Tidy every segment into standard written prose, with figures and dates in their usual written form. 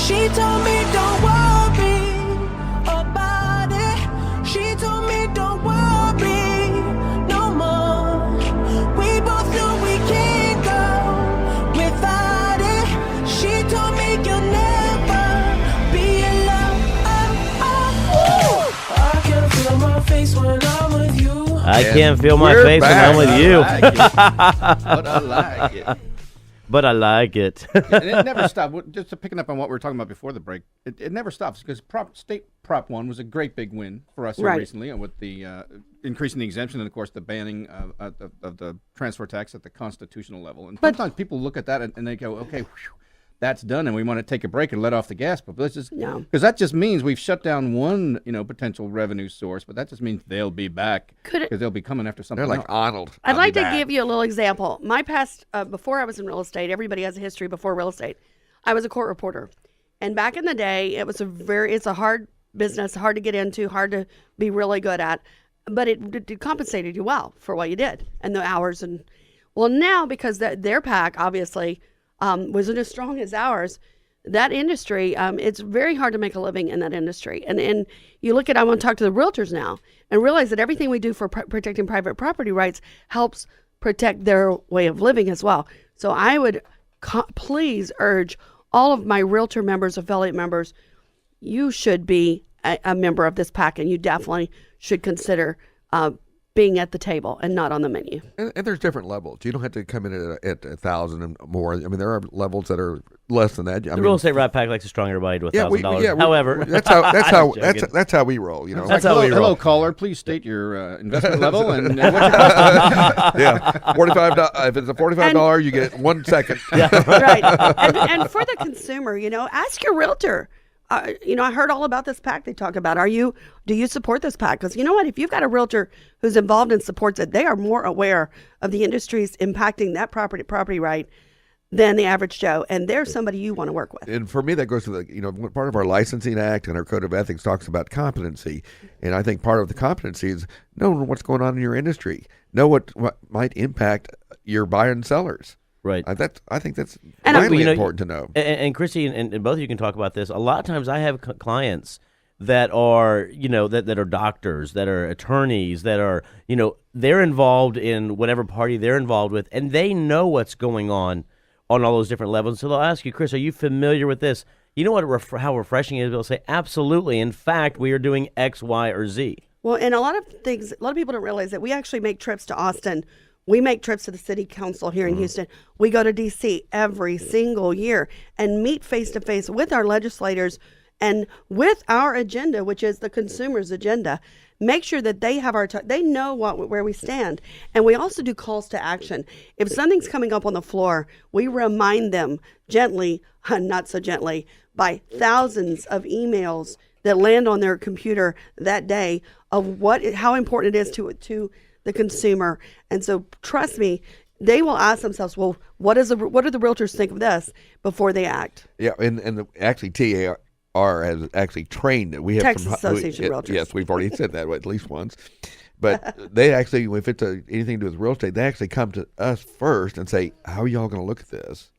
She told me don't worry about it. She told me don't worry no more. We both know we can't go without it. She told me you'll never be alone. I can feel my face when I'm with you. I can't feel my face when I'm with you. But I like it. But I like it. And it never stopped. Just picking up on what we were talking about before the break, it never stops because State Prop 1 was a great big win for us here recently with the increasing the exemption and, of course, the banning of the transfer tax at the constitutional level. And sometimes people look at that and they go, okay, that's done, and we want to take a break and let off the gas. But let's just, because that just means we've shut down one, potential revenue source. But that just means they'll be back because they'll be coming after something. They're like Arnold. I'd like to give you a little example. My past, before I was in real estate, everybody has a history before real estate. I was a court reporter, and back in the day, it's a hard business, hard to get into, hard to be really good at, but it compensated you well for what you did and the hours. And well, now because their PAC obviously wasn't as strong as ours, that industry, it's very hard to make a living in that industry. And you look at, I want to talk to the realtors now and realize that everything we do for protecting private property rights helps protect their way of living as well. So I would please urge all of my realtor members, affiliate members, you should be a member of this PAC, and you definitely should consider being at the table and not on the menu. And there's different levels. You don't have to come in at 1,000 and more. I mean, there are levels that are less than that. The real estate right PAC likes a strong everybody to $1,000. Yeah, however, that's how we roll. That's like, how we roll. Hello, caller. Please state your investment level and what your cost is. Yeah, $45. If it's a $45, you get 1 second. Yeah. Right. And for the consumer, ask your realtor. I heard all about this PAC they talk about. Do you support this PAC? Because you know what? If you've got a realtor who's involved and supports it, they are more aware of the industries impacting that property right than the average Joe. And they're somebody you want to work with. And for me, that goes to part of our licensing act and our code of ethics talks about competency. And I think part of the competency is knowing what's going on in your industry, know what might impact your buyers and sellers. Right. I think that's vitally important to know. And Christy, and both of you can talk about this. A lot of times I have clients that are, that are doctors, that are attorneys, that are, they're involved in whatever party they're involved with, and they know what's going on all those different levels. So they'll ask you, Chris, are you familiar with this? You know how refreshing it is? They'll say, absolutely. In fact, we are doing X, Y, or Z. Well, and a lot of people don't realize that we actually make trips to Austin. We make trips to the city council here in Houston. We go to D.C. every single year and meet face-to-face with our legislators and with our agenda, which is the consumer's agenda. Make sure that they have they know where we stand. And we also do calls to action. If something's coming up on the floor, we remind them gently, not so gently, by thousands of emails that land on their computer that day of how important it is to the consumer. And so trust me, they will ask themselves, well, what do the realtors think of this before they act? Yeah, and actually TAR has actually trained. We have Texas Association of Realtors. Yes, we've already said that at least once. But they actually, if it's anything to do with real estate, they actually come to us first and say, how are y'all going to look at this?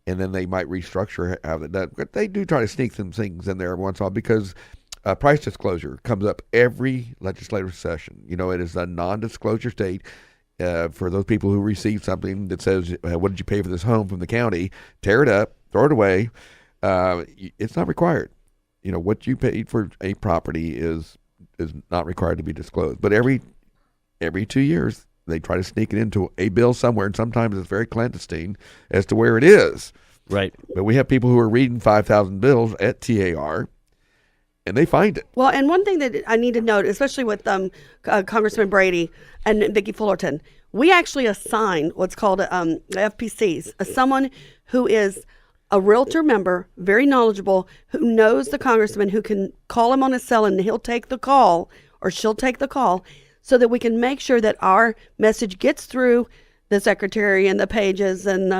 And then they might restructure how they're done. But they do try to sneak some things in there every once in a while because price disclosure comes up every legislative session. It is a non-disclosure state for those people who receive something that says, what did you pay for this home from the county? Tear it up, throw it away. It's not required. What you paid for a property is not required to be disclosed. But every 2 years, they try to sneak it into a bill somewhere, and sometimes it's very clandestine as to where it is. Right. But we have people who are reading 5,000 bills at TAR, and they find it. Well, and one thing that I need to note, especially with Congressman Brady and Vicki Fullerton, we actually assign what's called FPCs, someone who is a realtor member, very knowledgeable, who knows the congressman, who can call him on his cell and he'll take the call or she'll take the call so that we can make sure that our message gets through the secretary and the pages and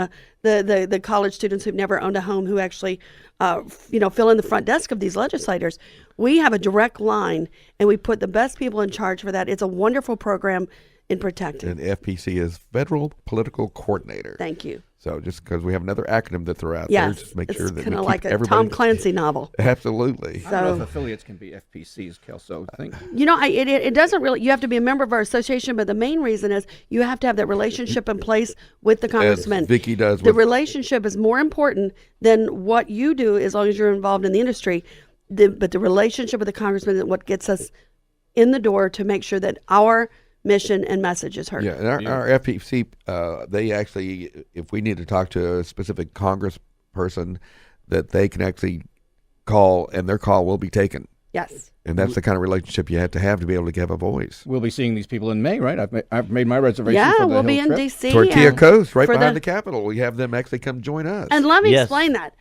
the college students who've never owned a home who actually fill in the front desk of these legislators. We have a direct line, and we put the best people in charge for that. It's a wonderful program in protecting. And FPC is Federal Political Coordinator. Thank you. So just because we have another acronym to throw out there, Yes, just make it's sure that we kind of keep like a everybody. Tom Clancy novel. Absolutely. I don't know if So- affiliates can be FPCs, Kelso. I think. You know, it doesn't really. You have to be a member of our association, but the main reason is you have to have that relationship in place with the congressman. Vicky does The with- relationship is more important than what you do, as long as you're involved in the industry. But the relationship with the congressman is what gets us in the door to make sure that our mission and message is heard. Yeah, and our FPC, they actually, if we need to talk to a specific congressperson, that they can actually call, and their call will be taken. Yes. And that's the kind of relationship you have to be able to have a voice. We'll be seeing these people in May, right? I've made my reservation. Yeah, for the we'll be Hill in trip. D.C. Tortilla and Coast, right for behind the Capitol. We have them actually come join us. And let me Yes. explain that.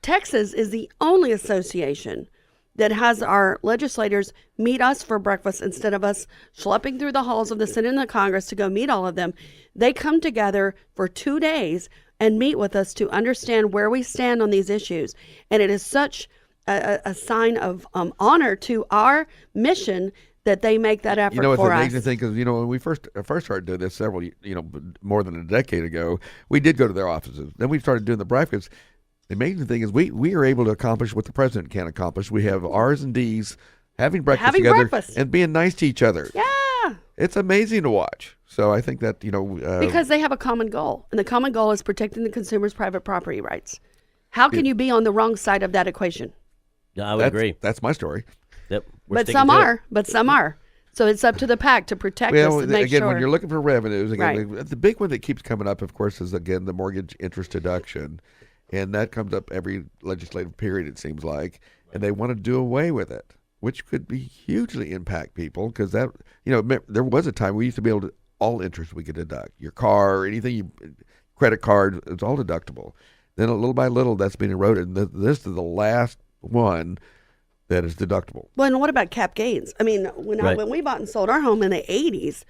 Texas is the only association that has our legislators meet us for breakfast instead of us schlepping through the halls of the Senate and the Congress to go meet all of them. They come together for 2 days and meet with us to understand where we stand on these issues. And it is such a sign of honor to our mission that they make that effort You know, it's for an us. amazing thing because, you know, when we first started doing this more than a decade ago, we did go to their offices. Then we started doing the breakfast. The amazing thing is we are able to accomplish what the president can't accomplish. We have R's and D's having breakfast Having together breakfast. and being nice to each other. Yeah. It's amazing to watch. So I think that, Because they have a common goal, and the common goal is protecting the consumer's private property rights. How can you be on the wrong side of that equation? Yeah, I would agree. That's my story. Yep. We're But sticking some to it. are. But some are. So it's up to the PAC to protect us and make again, sure. when you're looking for revenues, again, Right. the big one that keeps coming up, of course, is, again, the mortgage interest deduction. And that comes up every legislative period, it seems like. And they want to do away with it, which could be hugely impact people because that, there was a time we used to be able to, all interest we could deduct. Your car, anything, credit card, it's all deductible. Then little by little, that's been eroded. And this is the last one that is deductible. Well, and what about cap gains? I mean, Right. when we bought and sold our home in the 80s,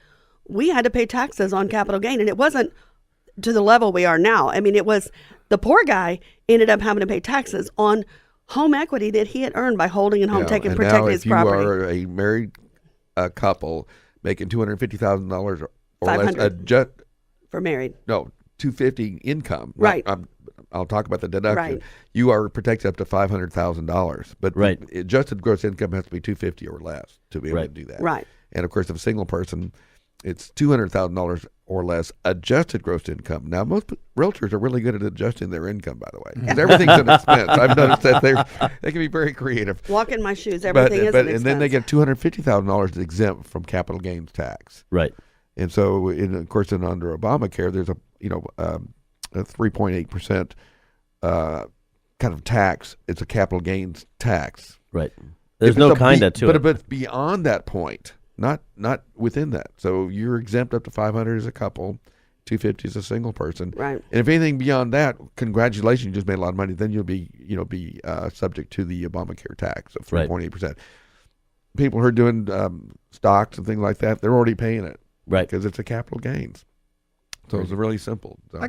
we had to pay taxes on capital gain, and it wasn't to the level we are now. I mean, it was the poor guy ended up having to pay taxes on home equity that he had earned by holding and home, Yeah, taking, and protecting now his if you property. are a married couple making $250,000 or less, 500. For married. no, 250 income. Right. I'll talk about the deduction. Right. You are protected up to $500,000, but Right. the adjusted gross income has to be 250 or less to be able Right. to do that. Right. And of course, if a single person, it's $200,000 or less adjusted gross income. Now, most realtors are really good at adjusting their income, by the way, because everything's an expense. I've noticed that they can be very creative. Walk in my shoes. But, Everything is an and then they expense. get $250,000 exempt from capital gains tax. Right. And so, of course, under Obamacare, there's a 3.8% kind of tax. It's a capital gains tax. Right. There's If no it's a kinda to it. But beyond that point, not within that. So you're exempt up to 500 as a couple, 250 as a single person. Right. And if anything beyond that, congratulations, you just made a lot of money. Then you'll be subject to the Obamacare tax of 3.8%. People who are doing stocks and things like that, they're already paying it. Right. Because it's a capital gains. So it's really simple. So.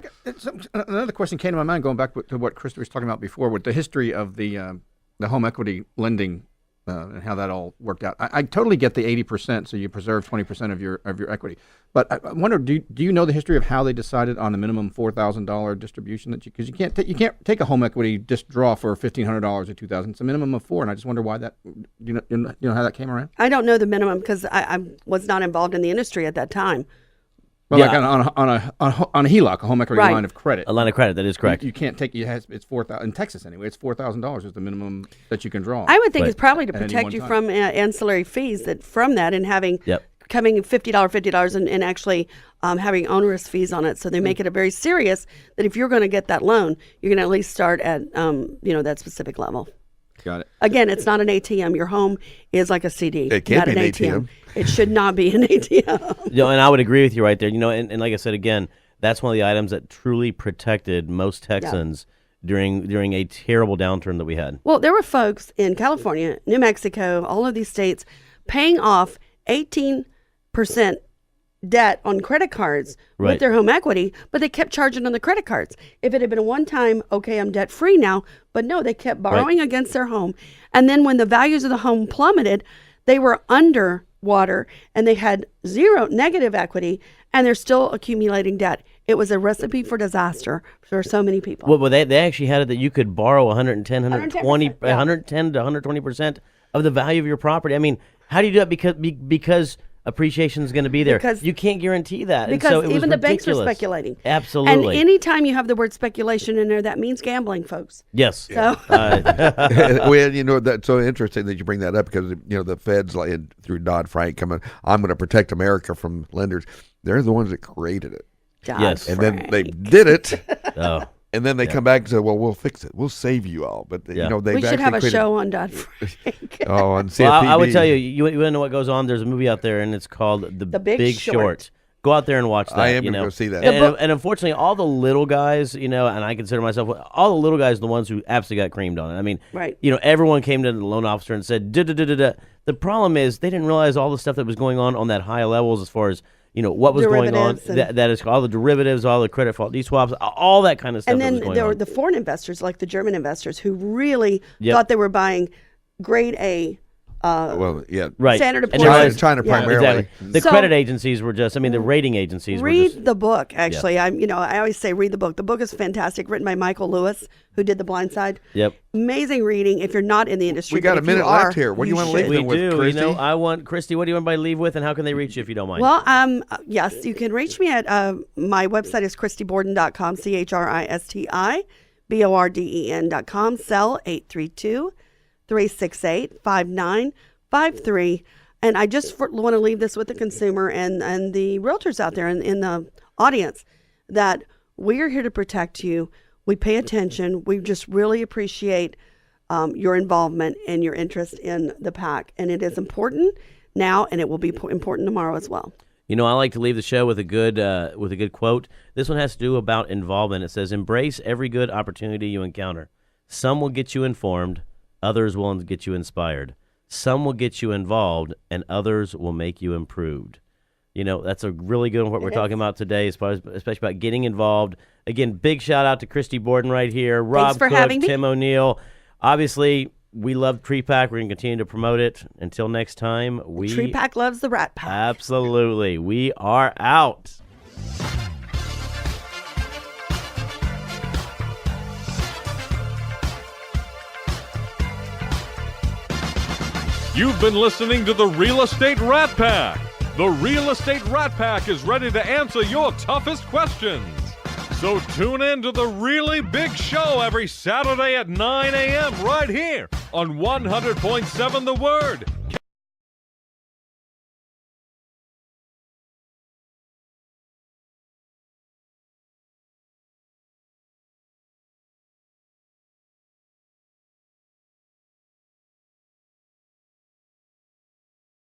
Another question came to my mind, going back to what Christy was talking about before, with the history of the home equity lending and how that all worked out. I totally get the 80%, so you preserve 20% of your equity. But I wonder, do you know the history of how they decided on the minimum $4,000 distribution because you can't take a home equity just draw for $1,500 or $2,000. It's a minimum of $4,000, and I just wonder why that. Do you know how that came around? I don't know the minimum because I was not involved in the industry at that time. Well, Yeah. like on a HELOC, a home equity Right. line of credit. A line of credit, that is correct. You can't take. It's $4,000 in Texas anyway. It's $4,000 is the minimum that you can draw. I would think Right. it's probably to At any protect one you time. from ancillary fees from that and having Yep. coming $50 and actually having onerous fees on it. So they make it a very serious that if you're going to get that loan, you're going to at least start at that specific level. Got it. Again, it's not an ATM. Your home is like a CD. It can't not be an ATM. It should not be an ATM. And I would agree with you right there. And like I said again, that's one of the items that truly protected most Texans during a terrible downturn that we had. Well, there were folks in California, New Mexico, all of these states paying off 18% debt on credit cards with Right. their home equity, but they kept charging on the credit cards. If it had been a one time, okay, I'm debt free now, but no, they kept borrowing against their home. And then when the values of the home plummeted, they were underwater and they had zero negative equity and they're still accumulating debt. It was a recipe for disaster for so many people. Well, they actually had it that you could borrow 110, 120, 110%, yeah. 110 to 120% of the value of your property. I mean, how do you do that? Because appreciation is going to be there. Because- you can't guarantee that. And Because so it was even the banks are ridiculous. speculating. Absolutely. And anytime you have the word speculation in there, that means gambling, folks. Yes. So Well, you know, that's so interesting that you bring that up because, you know, the feds, like, through Dodd-Frank, coming, I'm going to protect America from lenders. They're the ones that created it. Yes. And then they did it. Oh. And then they come back and say, well, we'll fix it. We'll save you all. But, you know, they've we should actually have a created, show on Dodd-Frank. Oh, on CFPB. Well, I would tell you, you want to know what goes on? There's a movie out there, and it's called The Big Short. Go out there and watch that. I am you gonna know. go see that. And unfortunately, all the little guys, you know, and I consider myself, all the little guys are the ones who absolutely got creamed on it. I mean, Right. you know, everyone came to the loan officer and said, da-da-da-da-da. The problem is they didn't realize all the stuff that was going on that high levels as far as, you know, what was going on. Derivatives and- That is all the derivatives, all the credit fault swaps, all that kind of stuff And that then was going there were on. the foreign investors, like the German investors, who really Yep. thought they were buying grade A Well, yeah. Right. Standard & And Poor's. there was- China Yeah. primarily. Exactly. The So- credit agencies were just, I mean, the rating agencies were just. Read the book. Actually, I always say read the book. The book is fantastic, written by Michael Lewis, who did The Blind Side. Yep. Amazing reading if you're not in the industry. We got but a if you minute are, left here. What do you wanna should. leave We them with, do. Christy? You know, I want, Christy, what do you want by leave with, and how can they reach you if you don't mind? Well, yes, you can reach me at my website is ChristyBorden.com, ChristiBorden.com, cell 832-368-5953. And I just want to leave this with the consumer and the realtors out there in the audience that we are here to protect you. We pay attention. We just really appreciate your involvement and your interest in the PAC. And it is important now, and it will be important tomorrow as well. You know, I like to leave the show with a good quote. This one has to do about involvement. It says, "Embrace every good opportunity you encounter. Some will get you informed, others will get you inspired. Some will get you involved, and others will make you improved." You know, that's a really good one, what we're talking about today, especially about getting involved. Again, big shout out to Christy Borden right here, Rob for Cook, having me. Tim O'Neill. Obviously, we love Tree Pack. We're going to continue to promote it. Until next time, Tree Pack loves the Rat Pack. Absolutely. We are out. You've been listening to the Real Estate Rat Pack. The Real Estate Rat Pack is ready to answer your toughest questions. So tune in to the really big show every Saturday at 9 a.m. right here on 100.7 The Word